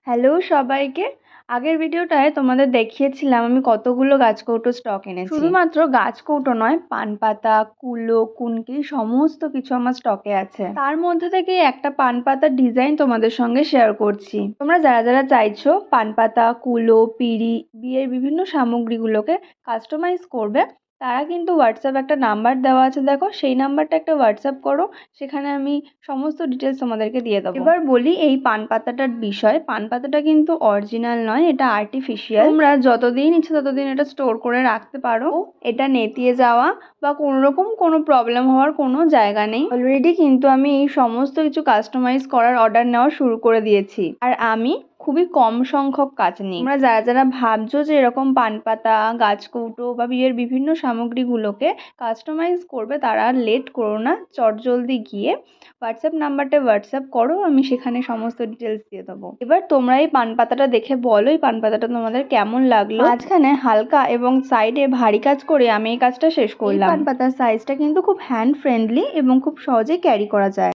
Hello সবাইকে। আগের ভিডিওটায় তোমাদের দেখিয়েছিলাম আমি কতগুলো গাছকৌটো স্টক এনেছি। শুধুমাত্র গাছকৌটো নয়, পান পাতা, কুলো, কুনকি সমস্ত কিছু আমার স্টকে আছে। তার মধ্যে থেকেই একটা পান পাতার ডিজাইন তোমাদের সঙ্গে শেয়ার করছি। তোমরা যারা যারা চাইছো পান পাতা, কুলো, পিঁড়ি, বিয়ের বিভিন্ন সামগ্রীগুলোকে কাস্টমাইজ করবে, তারা কিন্তু হোয়াটসঅ্যাপ একটা নাম্বার দেওয়া আছে, দেখো সেই নাম্বারটা একটা হোয়াটসঅ্যাপ করো, সেখানে আমি সমস্ত ডিটেলস তোমাদেরকে দিয়ে দেবো। এবার বলি এই পান পাতাটার বিষয়। পান পাতাটা কিন্তু অরিজিনাল নয়, এটা আর্টিফিশিয়াল। তোমরা যতদিন ইচ্ছে ততদিন এটা স্টোর করে রাখতে পারো। এটা নেতিয়ে যাওয়া বা কোনোরকম কোনো প্রবলেম হওয়ার কোনো জায়গা নেই। অলরেডি কিন্তু আমি এই সমস্ত কিছু কাস্টমাইজ করার অর্ডার নেওয়া শুরু করে দিয়েছি, আর আমি খুবই কম সংখ্যক কাজ নিই। তোমরা যারা যারা ভাবছো যে এরকম পান পাতা, গাছকৌটো বা বিয়ের বিভিন্ন সামগ্রীগুলোকে কাস্টমাইজ করবে, তারা আর লেট করো না, চটজলদি গিয়ে হোয়াটসঅ্যাপ নাম্বারটা হোয়াটসঅ্যাপ করো, আমি সেখানে সমস্ত ডিটেলস দিয়ে দেবো। এবার তোমরা এই পান পাতাটা দেখে বলো এই পান পাতাটা তোমাদের কেমন লাগলো। মাঝখানে হালকা এবং সাইডে ভারী কাজ করে আমি এই কাজটা শেষ করলাম। পান পাতার সাইজটা কিন্তু খুব হ্যান্ড ফ্রেন্ডলি এবং খুব সহজেই ক্যারি করা যায়।